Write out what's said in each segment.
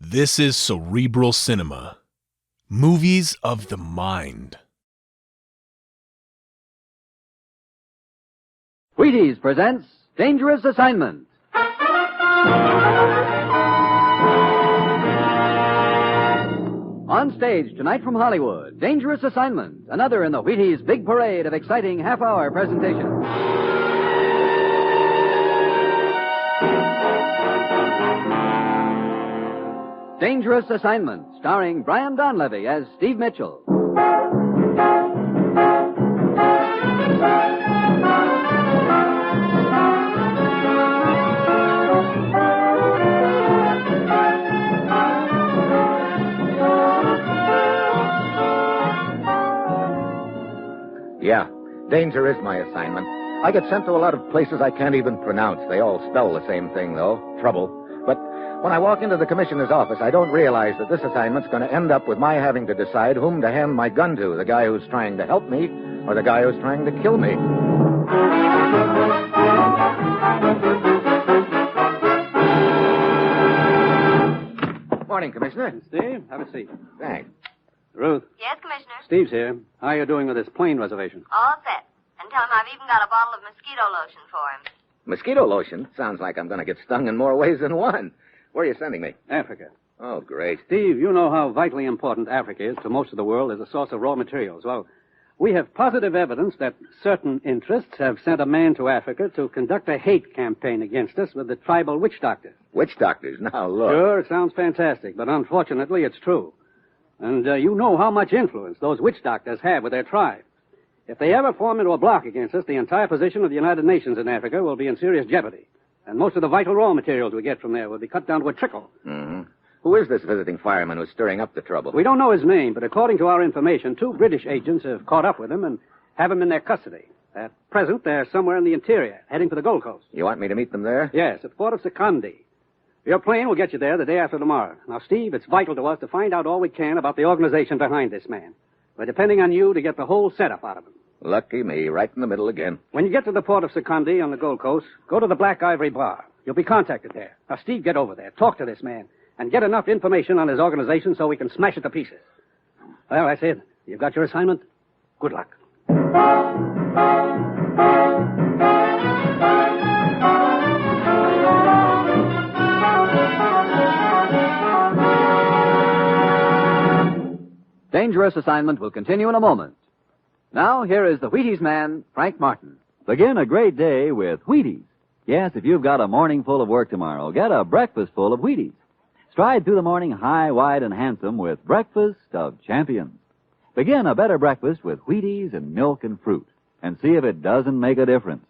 This is Cerebral Cinema. Movies of the mind. Wheaties presents Dangerous Assignment. On stage tonight from Hollywood, Dangerous Assignment, another in the Wheaties' big parade of exciting half-hour presentations. Dangerous Assignment, starring Brian Donlevy as Steve Mitchell. Yeah, danger is my assignment. I get sent to a lot of places I can't even pronounce. They all spell the same thing, though, trouble. But when I walk into the commissioner's office, I don't realize that this assignment's going to end up with my having to decide whom to hand my gun to, the guy who's trying to help me or the guy who's trying to kill me. Morning, Commissioner. Steve, have a seat. Thanks. Ruth. Yes, Commissioner? Steve's here. How are you doing with this plane reservation? All set. And tell him I've even got a bottle of mosquito lotion for him. Mosquito lotion? Sounds like I'm going to get stung in more ways than one. Where are you sending me? Africa. Oh, great. Steve, you know how vitally important Africa is to most of the world as a source of raw materials. Well, we have positive evidence that certain interests have sent a man to Africa to conduct a hate campaign against us with the tribal witch doctors. Witch doctors? Now, look. Sure, it sounds fantastic, but unfortunately it's true. And you know how much influence those witch doctors have with their tribe. If they ever form into a block against us, the entire position of the United Nations in Africa will be in serious jeopardy. And most of the vital raw materials we get from there will be cut down to a trickle. Mm-hmm. Who is this visiting fireman who's stirring up the trouble? We don't know his name, but according to our information, 2 British agents have caught up with him and have him in their custody. At present, they're somewhere in the interior, heading for the Gold Coast. You want me to meet them there? Yes, at the port of Cimony. Your plane will get you there the day after tomorrow. Now, Steve, it's vital to us to find out all we can about the organization behind this man. We're depending on you to get the whole setup out of him. Lucky me, right in the middle again. When you get to the port of Cimony on the Gold Coast, go to the Black Ivory Bar. You'll be contacted there. Now, Steve, get over there. Talk to this man. And get enough information on his organization so we can smash it to pieces. Well, that's it. You've got your assignment. Good luck. Dangerous Assignment will continue in a moment. Now, here is the Wheaties Man, Frank Martin. Begin a great day with Wheaties. Yes, if you've got a morning full of work tomorrow, get a breakfast full of Wheaties. Stride through the morning high, wide, and handsome with Breakfast of Champions. Begin a better breakfast with Wheaties and milk and fruit, and see if it doesn't make a difference.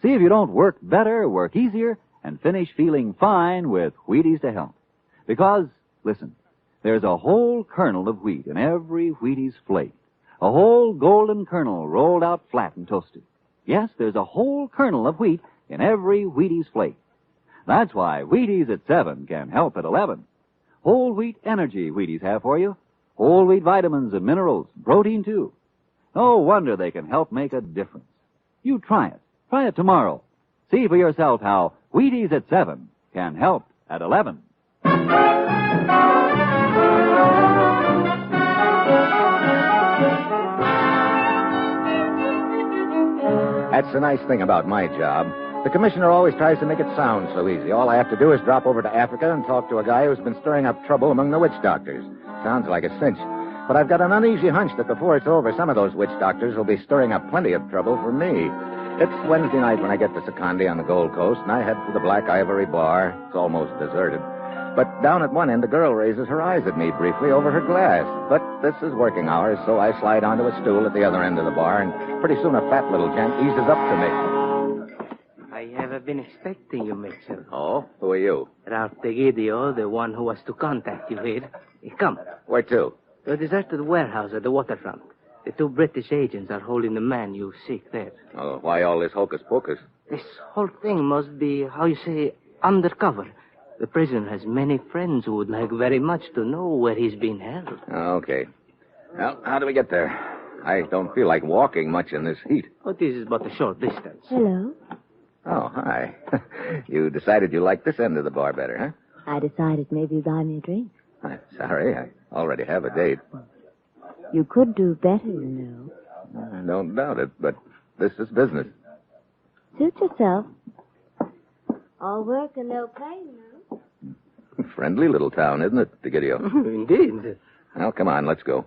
See if you don't work better, work easier, and finish feeling fine with Wheaties to help. Because, listen, there's a whole kernel of wheat in every Wheaties flake. A whole golden kernel rolled out flat and toasted. Yes, there's a whole kernel of wheat in every Wheaties flake. That's why Wheaties at 7 can help at 11. Whole wheat energy Wheaties have for you. Whole wheat vitamins and minerals, protein too. No wonder they can help make a difference. You try it. Try it tomorrow. See for yourself how Wheaties at 7 can help at 11. That's the nice thing about my job. The commissioner always tries to make it sound so easy. All I have to do is drop over to Africa and talk to a guy who's been stirring up trouble among the witch doctors. Sounds like a cinch. But I've got an uneasy hunch that before it's over, some of those witch doctors will be stirring up plenty of trouble for me. It's Wednesday night when I get to Cimony on the Gold Coast, and I head for the Black Ivory Bar. It's almost deserted. But down at one end, a girl raises her eyes at me briefly over her glass. But this is working hours, so I slide onto a stool at the other end of the bar, and pretty soon a fat little gent eases up to me. I have been expecting you, Mitchell. Oh? Who are you? Ralph DeGidio, the one who was to contact you here. Come. Where to? To a deserted warehouse at the waterfront. The 2 British agents are holding the man you seek there. Oh, why all this hocus pocus? This whole thing must be, how you say, undercover. The prisoner has many friends who would like very much to know where he's being held. Okay. Well, how do we get there? I don't feel like walking much in this heat. But this is but a short distance. Hello. Oh, hi. You decided you liked this end of the bar better, huh? I decided maybe you'd buy me a drink. I'm sorry. I already have a date. You could do better, you know. I don't doubt it, but this is business. Suit yourself. All work and no play, you know. Friendly little town, isn't it, Digidio? Indeed. Well, come on, let's go.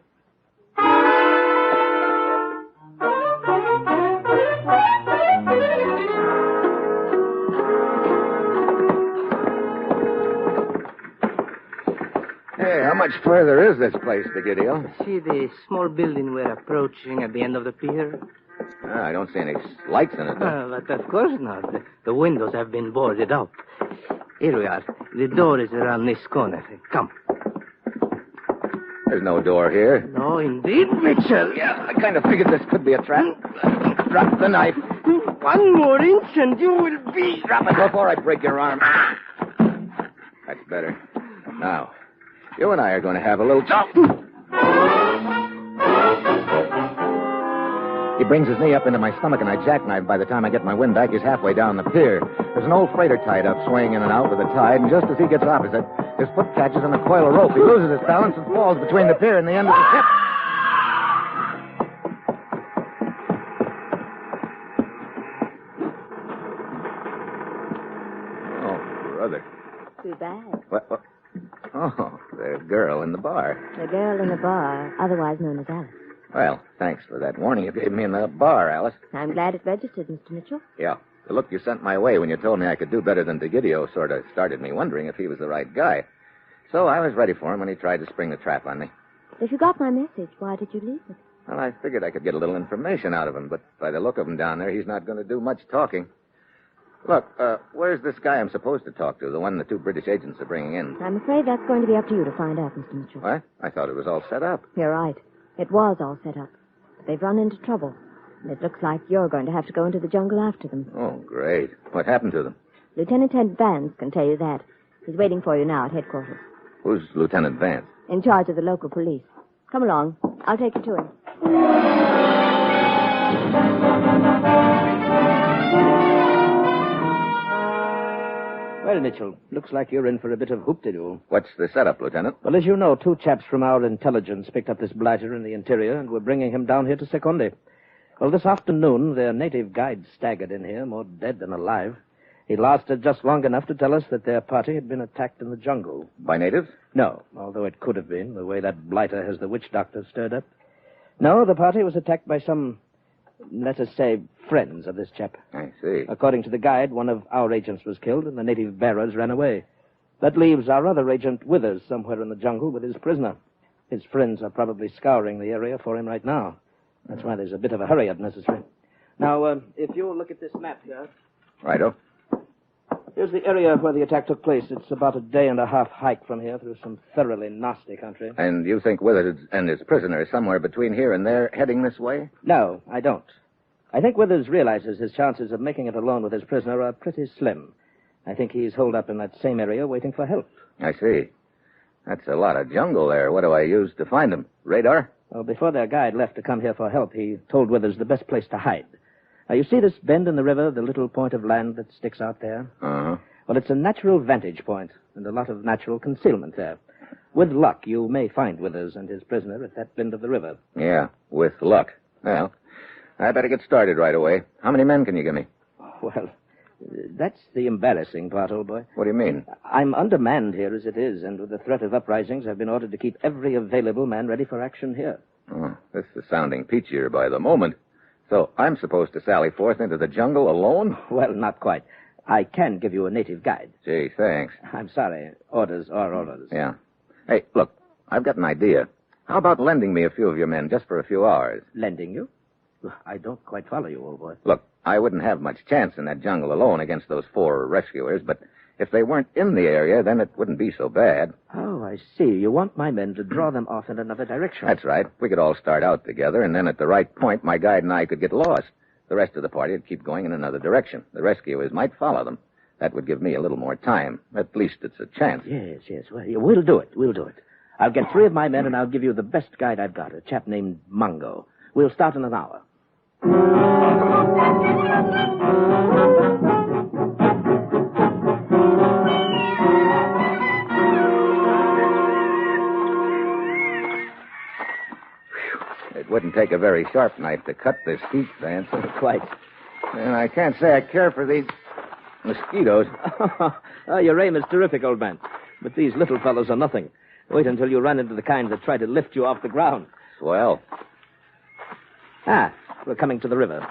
Hey, how much further is this place, Digidio? See the small building we're approaching at the end of the pier? I don't see any lights in it, though. But of course not. The windows have been boarded up. Here we are. The door is around this corner. Come. There's no door here. No, indeed, Mitchell. Yeah, I kind of figured this could be a trap. Drop the knife. One more inch and you will be... Drop it before I break your arm. That's better. Now, you and I are going to have a little talk. He brings his knee up into my stomach, and I jackknife. By the time I get my wind back, he's halfway down the pier. There's an old freighter tied up, swaying in and out with the tide, and just as he gets opposite, his foot catches on a coil of rope. He loses his balance and falls between the pier and the end of the ship. Oh, brother. Too bad. What? Oh, the girl in the bar. The girl in the bar, otherwise known as Alice. Well, thanks for that warning you gave me in the bar, Alice. I'm glad it registered, Mr. Mitchell. Yeah. The look you sent my way when you told me I could do better than Digidio sort of started me wondering if he was the right guy. So I was ready for him when he tried to spring the trap on me. If you got my message, why did you leave it? Well, I figured I could get a little information out of him, but by the look of him down there, he's not going to do much talking. Look, where's this guy I'm supposed to talk to, the one the two British agents are bringing in? I'm afraid that's going to be up to you to find out, Mr. Mitchell. What? I thought it was all set up. You're right. It was all set up. But they've run into trouble. And it looks like you're going to have to go into the jungle after them. Oh, great. What happened to them? Lieutenant Ted Vance can tell you that. He's waiting for you now at headquarters. Who's Lieutenant Vance? In charge of the local police. Come along. I'll take you to him. Well, Mitchell, looks like you're in for a bit of hoop-de-doo. What's the setup, Lieutenant? Well, as you know, two chaps from our intelligence picked up this blighter in the interior and were bringing him down here to Secondi. Well, this afternoon, their native guide staggered in here, more dead than alive. He lasted just long enough to tell us that their party had been attacked in the jungle. By natives? No, although it could have been, the way that blighter has the witch doctor stirred up. No, the party was attacked by some, let us say, friends of this chap. I see. According to the guide, one of our agents was killed and the native bearers ran away. That leaves our other agent Withers somewhere in the jungle with his prisoner. His friends are probably scouring the area for him right now. That's why there's a bit of a hurry-up necessary. Now, if you'll look at this map here. Righto. Here's the area where the attack took place. It's about a day-and-a-half hike from here through some thoroughly nasty country. And you think Withers and his prisoner are somewhere between here and there, heading this way? No, I don't. I think Withers realizes his chances of making it alone with his prisoner are pretty slim. I think he's holed up in that same area waiting for help. I see. That's a lot of jungle there. What do I use to find him? Radar? Well, before their guide left to come here for help, he told Withers the best place to hide. Now, you see this bend in the river, the little point of land that sticks out there? Uh-huh. Well, it's a natural vantage point and a lot of natural concealment there. With luck, you may find Withers and his prisoner at that bend of the river. Yeah, with luck. Well, I better get started right away. How many men can you give me? Well, that's the embarrassing part, old boy. What do you mean? I'm undermanned here as it is, and with the threat of uprisings, I've been ordered to keep every available man ready for action here. Oh, this is sounding peachier by the moment. So I'm supposed to sally forth into the jungle alone? Well, not quite. I can give you a native guide. Gee, thanks. I'm sorry. Orders are orders. Yeah. Hey, look, I've got an idea. How about lending me a few of your men just for a few hours? Lending you? I don't quite follow you, old boy. Look, I wouldn't have much chance in that jungle alone against those 4 rescuers, but if they weren't in the area, then it wouldn't be so bad. Oh, I see. You want my men to draw them off in another direction. That's right. We could all start out together, and then at the right point, my guide and I could get lost. The rest of the party would keep going in another direction. The rescuers might follow them. That would give me a little more time. At least it's a chance. Yes. Well, we'll do it. I'll get 3 of my men, and I'll give you the best guide I've got, a chap named Mungo. We'll start in an hour. It wouldn't take a very sharp knife to cut this heat, Vance. Quite. And I can't say I care for these mosquitoes. Your aim is terrific, old man. But these little fellows are nothing. Wait until you run into the kind that try to lift you off the ground. Swell. We're coming to the river.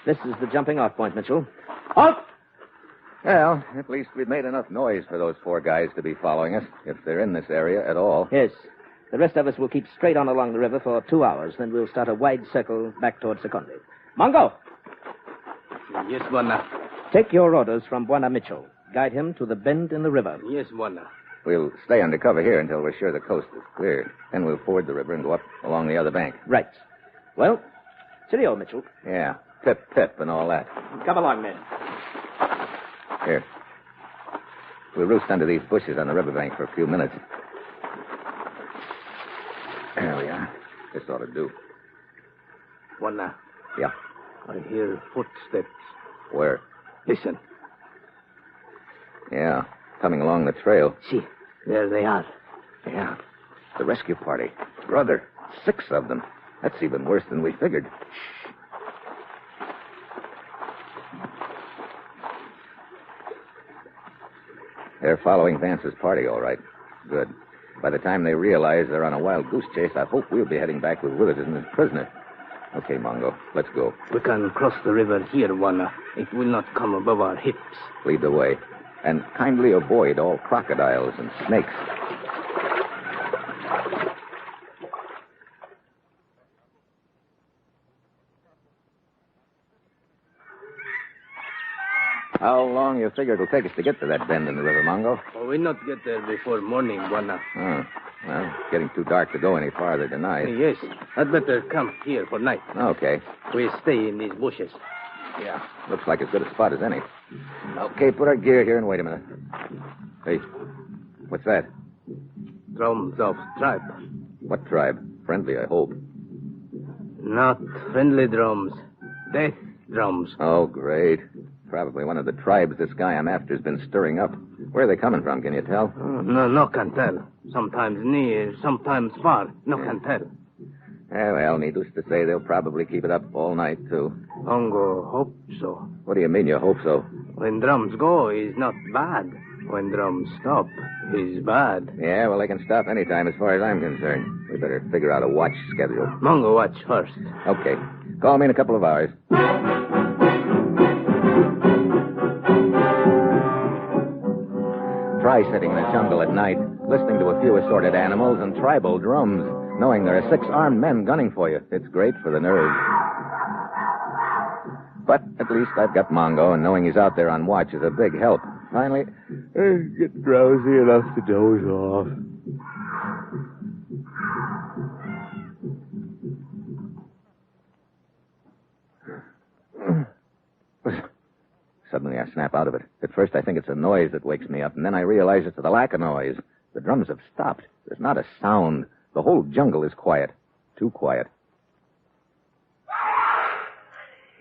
This is the jumping-off point, Mitchell. Halt! Well, at least we've made enough noise for those 4 guys to be following us, if they're in this area at all. Yes. The rest of us will keep straight on along the river for 2 hours. Then we'll start a wide circle back towards Secondi. Mongo! Yes, Buona. Take your orders from Buona Mitchell. Guide him to the bend in the river. Yes, Buona. We'll stay under cover here until we're sure the coast is clear. Then we'll ford the river and go up along the other bank. Right. Well, cheerio, Mitchell. Yeah, pip and all that. Come along, men. Here. We'll roost under these bushes on the riverbank for a few minutes. There we are. This ought to do. Buona. Yeah. I hear footsteps. Where? Listen. Yeah, coming along the trail. See, there they are. Yeah, the rescue party. Brother, 6 of them. That's even worse than we figured. They're following Vance's party, all right. Good. By the time they realize they're on a wild goose chase, I hope we'll be heading back with Willard as his prisoner. Okay, Mongo, let's go. We can cross the river here, Buona. It will not come above our hips. Lead the way. And kindly avoid all crocodiles and snakes. How long you figure it'll take us to get to that bend in the river, Mongo? Oh, we'll not get there before morning, Buona. Oh, well, it's getting too dark to go any farther tonight. Yes, I'd better camp here for night. Okay. We stay in these bushes. Yeah, looks like as good a spot as any. Okay, put our gear here and wait a minute. Hey, what's that? Drums of tribe. What tribe? Friendly, I hope. Not friendly drums. Death drums. Oh, great. Probably one of the tribes this guy I'm after has been stirring up. Where are they coming from, can you tell? No can tell. Sometimes near, sometimes far. No can tell. Well, needless to say, they'll probably keep it up all night, too. Ongo hope so. What do you mean you hope so? When drums go, is not bad. When drums stop, is bad. Yeah, well, they can stop any time as far as I'm concerned. We better figure out a watch schedule. Mongo watch first. Okay. Call me in a couple of hours. Try sitting in the jungle at night, listening to a few assorted animals and tribal drums, knowing there are 6 armed men gunning for you. It's great for the nerves. But at least I've got Mongo, and knowing he's out there on watch is a big help. Finally, I get drowsy enough to doze off. Suddenly I snap out of it. At first I think it's a noise that wakes me up, and then I realize it's the lack of noise. The drums have stopped. There's not a sound. The whole jungle is quiet. Too quiet.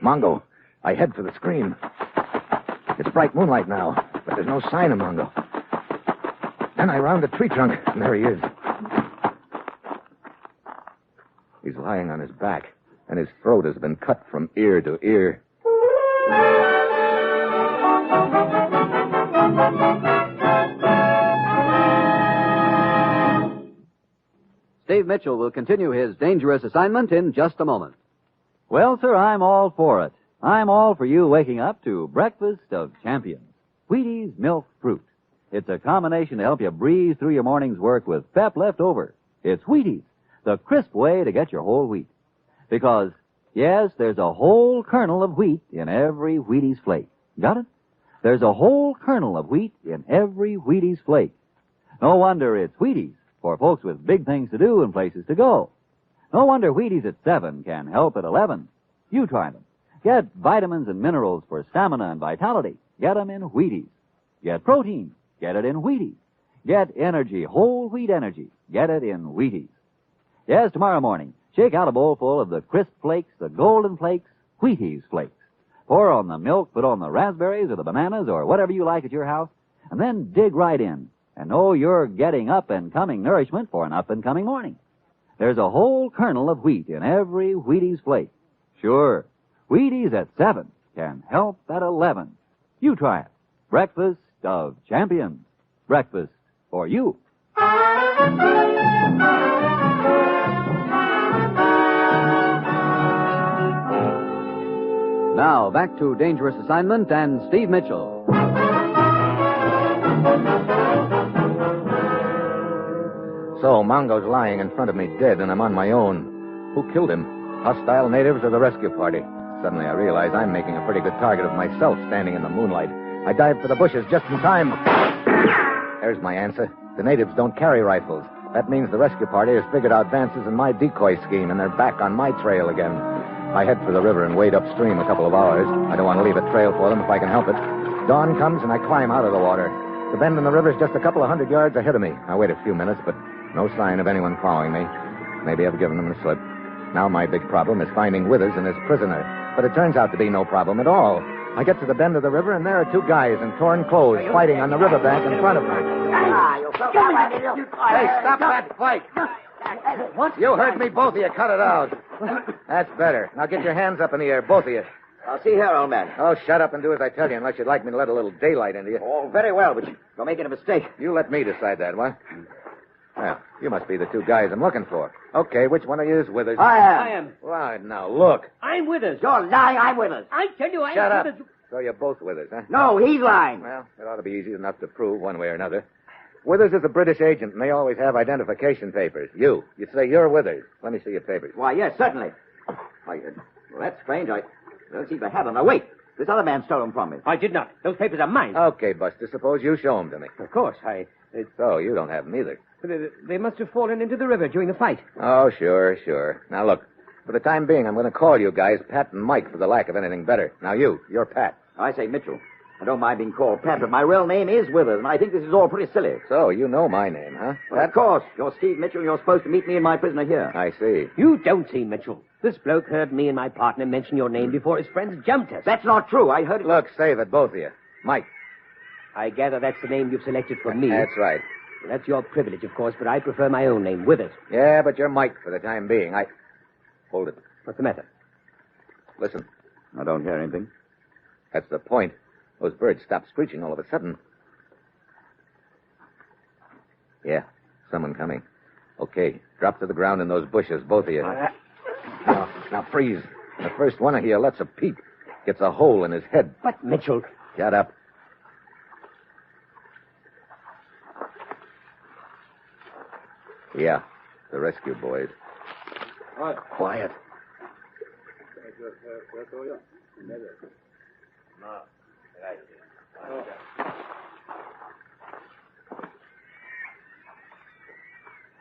Mongo, I head for the scream. It's bright moonlight now, but there's no sign of Mongo. Then I round a tree trunk, and there he is. He's lying on his back, and his throat has been cut from ear to ear. Steve Mitchell will continue his dangerous assignment in just a moment. Well, sir, I'm all for it. I'm all for you waking up to breakfast of champions. Wheaties Milk Fruit. It's a combination to help you breeze through your morning's work with pep left over. It's Wheaties, the crisp way to get your whole wheat. Because, yes, there's a whole kernel of wheat in every Wheaties flake. Got it? There's a whole kernel of wheat in every Wheaties flake. No wonder it's Wheaties for folks with big things to do and places to go. No wonder Wheaties at 7 can help at 11. You try them. Get vitamins and minerals for stamina and vitality. Get them in Wheaties. Get protein. Get it in Wheaties. Get energy, whole wheat energy. Get it in Wheaties. Yes, tomorrow morning, shake out a bowl full of the crisp flakes, the golden flakes, Wheaties flakes. Pour on the milk, put on the raspberries or the bananas or whatever you like at your house, and then dig right in and know you're getting up-and-coming nourishment for an up-and-coming morning. There's a whole kernel of wheat in every Wheaties flake. Sure, Wheaties at 7 can help at 11. You try it. Breakfast of champions. Breakfast for you. Now, back to Dangerous Assignment and Steve Mitchell. So, Mongo's lying in front of me dead, and I'm on my own. Who killed him? Hostile natives or the rescue party? Suddenly I realize I'm making a pretty good target of myself standing in the moonlight. I dive for the bushes just in time. There's my answer. The natives don't carry rifles. That means the rescue party has figured out Vance's and my decoy scheme, and they're back on my trail again. I head for the river and wade upstream a couple of hours. I don't want to leave a trail for them if I can help it. Dawn comes and I climb out of the water. The bend in the river is just a couple of 100 yards ahead of me. I wait a few minutes, but no sign of anyone following me. Maybe I've given them the slip. Now my big problem is finding Withers and his prisoner. But it turns out to be no problem at all. I get to the bend of the river, and there are two guys in torn clothes fighting on the riverbank in front of me. Hey, stop that fight! What? You heard me, both of you. Cut it out. That's better. Now get your hands up in the air, both of you. I'll see here, old man. Oh, shut up and do as I tell you, unless you'd like me to let a little daylight into you. Oh, very well, but you're making a mistake. You let me decide that, what? Well, you must be the two guys I'm looking for. Okay, which one of you is Withers? I am. Right, now, look. I'm Withers. You're lying. I'm Withers. I tell you, I'm Shut up. Withers. So you're both Withers, huh? No, he's lying. Well, it ought to be easy enough to prove one way or another. Withers is a British agent, and they always have identification papers. You say you're Withers. Let me see your papers. Why, yes, certainly. Well, that's strange. I don't seem to have them. Now, wait. This other man stole them from me. I did not. Those papers are mine. Okay, Buster, suppose you show them to me. Of course, So you don't have them either. They must have fallen into the river during the fight. Oh, sure. Now, look, for the time being, I'm going to call you guys Pat and Mike for the lack of anything better. Now, you're Pat. I say Mitchell. I don't mind being called Pat, but my real name is Withers, and I think this is all pretty silly. So, you know my name, huh? Well, of course. You're Steve Mitchell, and you're supposed to meet me and my prisoner here. I see. You don't see Mitchell. This bloke heard me and my partner mention your name before his friends jumped us. That's not true. I heard it. Look, save it, both of you. Mike. I gather that's the name you've selected for me. That's right. Well, that's your privilege, of course, but I prefer my own name, Withers. Yeah, but you're Mike for the time being. Hold it. What's the matter? Listen. I don't hear anything. That's the point. Those birds stopped screeching all of a sudden. Yeah, someone coming. Okay, drop to the ground in those bushes, both of you. Now freeze. The first one of you lets a peep. Gets a hole in his head. But, Mitchell... Shut up. Yeah, the rescue boys. Quiet.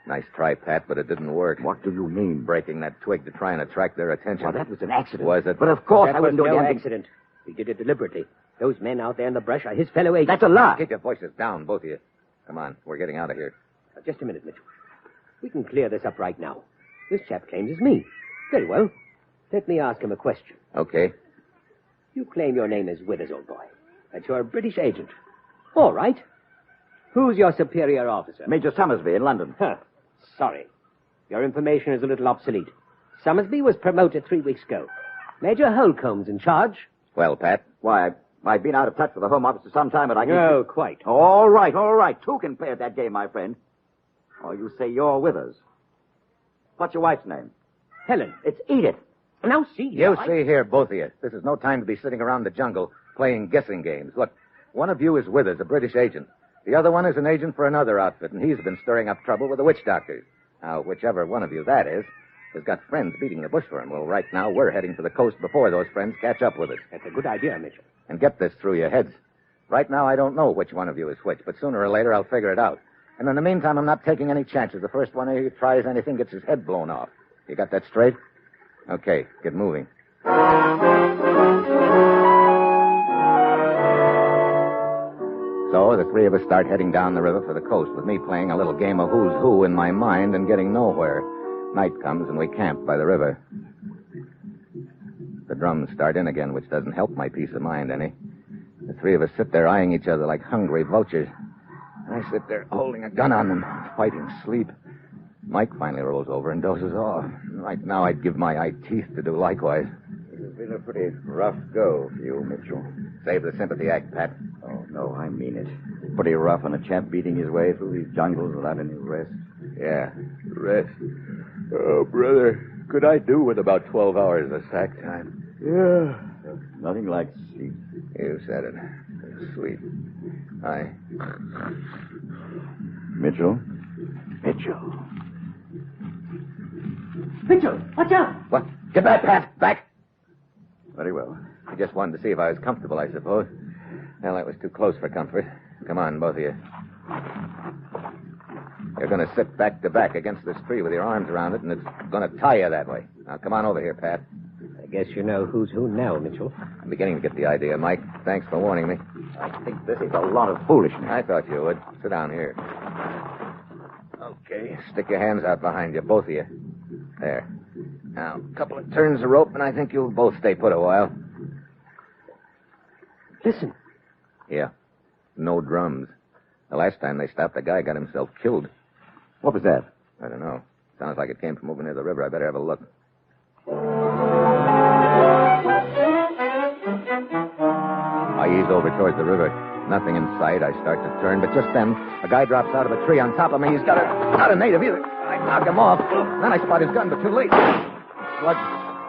Nice try, Pat, but it didn't work. What do you mean? Breaking that twig to try and attract their attention. Well, that was an accident. Was it? But of course That I wouldn't was do no anything. accident. He did it deliberately. Those men out there in the brush are his fellow agents. That's a lie. Keep your voices down, both of you. Come on, we're getting out of here. Just a minute, Mitchell. We can clear this up right now. This chap claims it's me. Very well. Let me ask him a question. Okay. You claim your name is Withers, old boy. That you're a British agent. All right. Who's your superior officer? Major Summersby in London. Huh. Sorry. Your information is a little obsolete. Summersby was promoted 3 weeks ago. Major Holcomb's in charge. Well, Pat. Why, I've been out of touch with the Home Office for some time, but I can... No, quite. All right. Two can play at that game, my friend. Oh, you say you're Withers. What's your wife's name? Helen. It's Edith. Now, see You see here, both of you. This is no time to be sitting around the jungle playing guessing games. Look, one of you is Withers, a British agent. The other one is an agent for another outfit, and he's been stirring up trouble with the witch doctors. Now, whichever one of you that is, has got friends beating the bush for him. Well, right now, we're heading for the coast before those friends catch up with us. That's a good idea, Mitchell. And get this through your heads. Right now, I don't know which one of you is which, but sooner or later, I'll figure it out. And in the meantime, I'm not taking any chances. The first one of you tries anything gets his head blown off. You got that straight? Okay, get moving. So the three of us start heading down the river for the coast, with me playing a little game of who's who in my mind and getting nowhere. Night comes and we camp by the river. The drums start in again, which doesn't help my peace of mind any. The three of us sit there eyeing each other like hungry vultures. I sit there holding a gun on them, fighting sleep. Mike finally rolls over and dozes off. Right now, I'd give my eye teeth to do likewise. It's been a pretty rough go for you, Mitchell. Save the sympathy act, Pat. Oh, no, I mean it. Pretty rough on a chap beating his way through these jungles without any rest. Yeah, rest. Oh, brother, could I do with about 12 hours of sack time? Yeah. Nothing like sleep. You said it. Sweet. Mitchell? Mitchell, watch out! What? Get back, Pat! Back! Very well. I just wanted to see if I was comfortable, I suppose. Well, that was too close for comfort. Come on, both of you. You're going to sit back to back against this tree with your arms around it, and it's going to tie you that way. Now, come on over here, Pat. I guess you know who's who now, Mitchell. I'm beginning to get the idea, Mike. Thanks for warning me. I think this is a lot of foolishness. I thought you would. Sit down here. Okay, stick your hands out behind you, both of you. There. Now, a couple of turns of rope, and I think you'll both stay put a while. Listen. Yeah. No drums. The last time they stopped, the guy got himself killed. What was that? I don't know. Sounds like it came from over near the river. I better have a look. I ease over towards the river. Nothing in sight. I start to turn, but just then, a guy drops out of a tree on top of me. He's not a native either. I knock him off. Then I spot his gun, but too late. Blood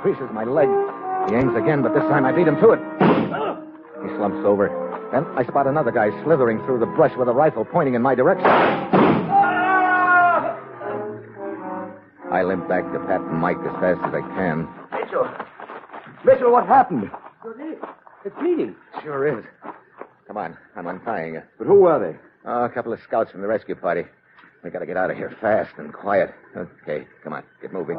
creases my leg. He aims again, but this time I beat him to it. He slumps over. Then I spot another guy slithering through the brush with a rifle pointing in my direction. I limp back to Pat and Mike as fast as I can. Mitchell, what happened? It's bleeding. Sure is. Come on, I'm untying you. But who were they? Oh, a couple of scouts from the rescue party. We gotta get out of here fast and quiet. Okay, come on, get moving.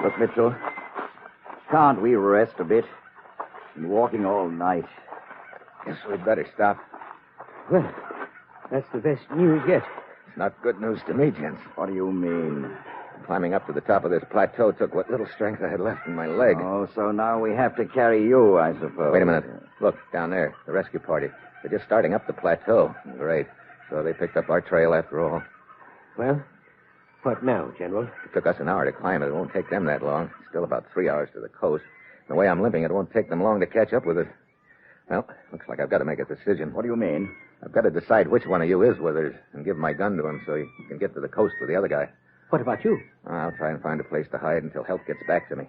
Look, Mitchell, can't we rest a bit? Been walking all night. Guess we'd better stop. Well, that's the best news yet. It's not good news to me, gents. What do you mean? Climbing up to the top of this plateau took what little strength I had left in my leg. Oh, so now we have to carry you, I suppose. Wait a minute. Look, down there, the rescue party. They're just starting up the plateau. Great. So they picked up our trail after all. Well, what now, General? It took us an hour to climb it. It won't take them that long. Still about 3 hours to the coast. The way I'm limping, it won't take them long to catch up with us. Well, looks like I've got to make a decision. What do you mean? I've got to decide which one of you is Withers and give my gun to him so he can get to the coast with the other guy. What about you? I'll try and find a place to hide until help gets back to me.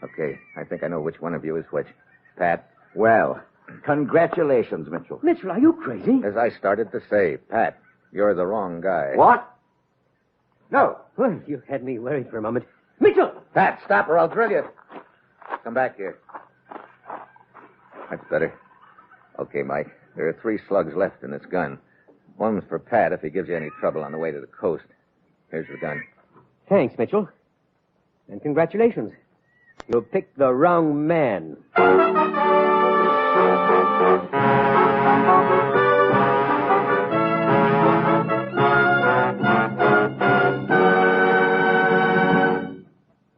Okay, I think I know which one of you is which. Pat. Well, congratulations, Mitchell. Mitchell, are you crazy? As I started to say, Pat, you're the wrong guy. What? No. Well, you had me worried for a moment. Mitchell! Pat, stop or I'll drill you. Come back here. That's better. Okay, Mike. There are 3 slugs left in this gun. One's for Pat if he gives you any trouble on the way to the coast. Here's the gun. Thanks, Mitchell. And congratulations. You picked the wrong man.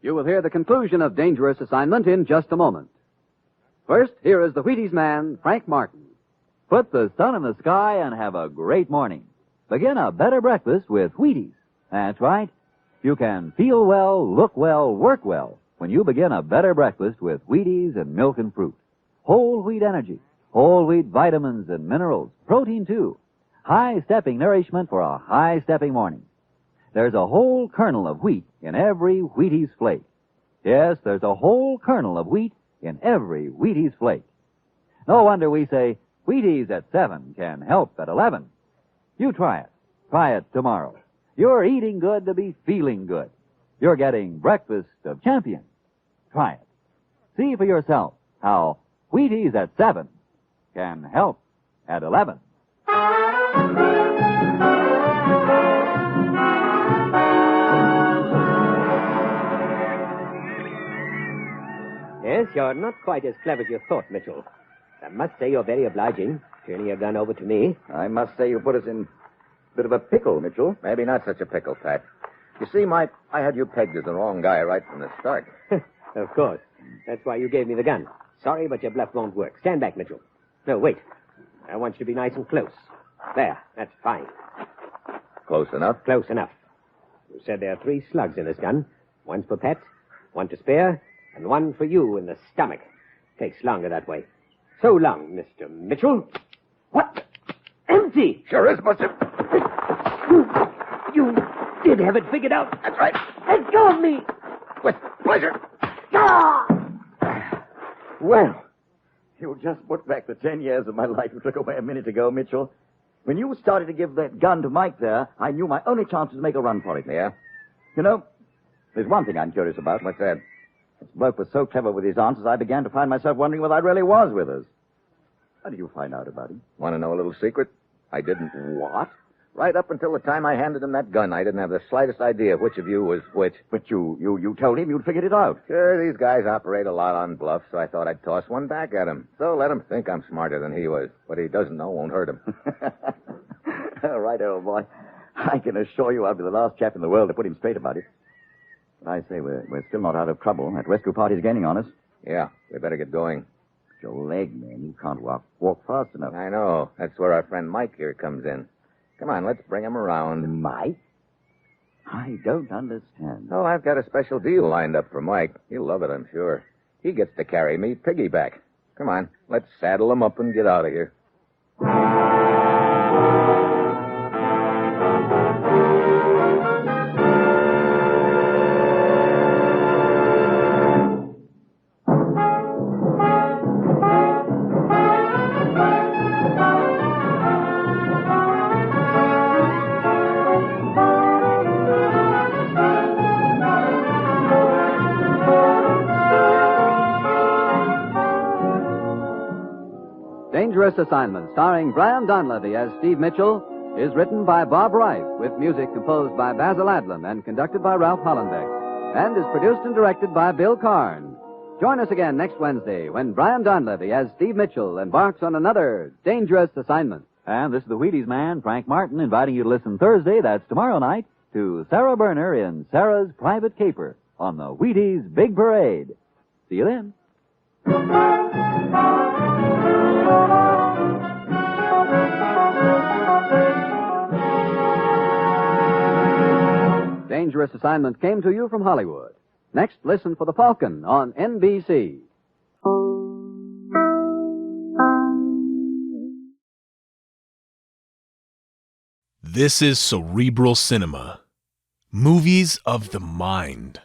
You will hear the conclusion of Dangerous Assignment in just a moment. First, here is the Wheaties Man, Frank Martin. Put the sun in the sky and have a great morning. Begin a better breakfast with Wheaties. That's right. You can feel well, look well, work well when you begin a better breakfast with Wheaties and milk and fruit. Whole wheat energy, whole wheat vitamins and minerals, protein too. High-stepping nourishment for a high-stepping morning. There's a whole kernel of wheat in every Wheaties flake. Yes, there's a whole kernel of wheat in every Wheaties flake. No wonder we say Wheaties at 7 can help at 11. You try it. Try it tomorrow. You're eating good to be feeling good. You're getting breakfast of champions. Try it. See for yourself how Wheaties at 7 can help at 11. Yes, you're not quite as clever as you thought, Mitchell. I must say you're very obliging, turning your gun over to me. I must say you put us in Bit of a pickle, Mitchell. Maybe not such a pickle, Pat. You see, I had you pegged as the wrong guy right from the start. Of course. That's why you gave me the gun. Sorry, but your bluff won't work. Stand back, Mitchell. No, wait. I want you to be nice and close. There, that's fine. Close enough? Close enough. You said there are 3 slugs in this gun. One for Pat, one to spare, and one for you in the stomach. Takes longer that way. So long, Mr. Mitchell. What? Empty! Sure is, Buster. You did have it figured out. That's right. Let go of me! With pleasure. Ah! Well, you just put back the 10 years of my life you took away a minute ago, Mitchell. When you started to give that gun to Mike there, I knew my only chance was to make a run for it. Yeah? You know, there's one thing I'm curious about. What's that? This bloke was so clever with his answers, I began to find myself wondering whether I really was with us. How did you find out about him? Want to know a little secret? I didn't. What? Right up until the time I handed him that gun, I didn't have the slightest idea which of you was which. But you told him you'd figured it out. Sure, these guys operate a lot on bluff, so I thought I'd toss one back at him. So let him think I'm smarter than he was. What he doesn't know won't hurt him. All right, old boy. I can assure you I'll be the last chap in the world to put him straight about it. But I say, we're still not out of trouble. That rescue party's gaining on us. Yeah, we better get going. Your leg, man. You can't walk fast enough. I know. That's where our friend Mike here comes in. Come on, let's bring him around. Mike? I don't understand. Oh, I've got a special deal lined up for Mike. He'll love it, I'm sure. He gets to carry me piggyback. Come on, let's saddle him up and get out of here. Dangerous Assignment, starring Brian Donlevy as Steve Mitchell, is written by Bob Reif, with music composed by Basil Adlam and conducted by Ralph Hollenbeck, and is produced and directed by Bill Karn. Join us again next Wednesday when Brian Donlevy as Steve Mitchell embarks on another Dangerous Assignment. And this is the Wheaties Man, Frank Martin, inviting you to listen Thursday, that's tomorrow night, to Sarah Berner in Sarah's Private Caper on the Wheaties Big Parade. See you then. Dangerous Assignment came to you from Hollywood. Next, listen for The Falcon on NBC. This is Cerebral Cinema. Movies of the mind.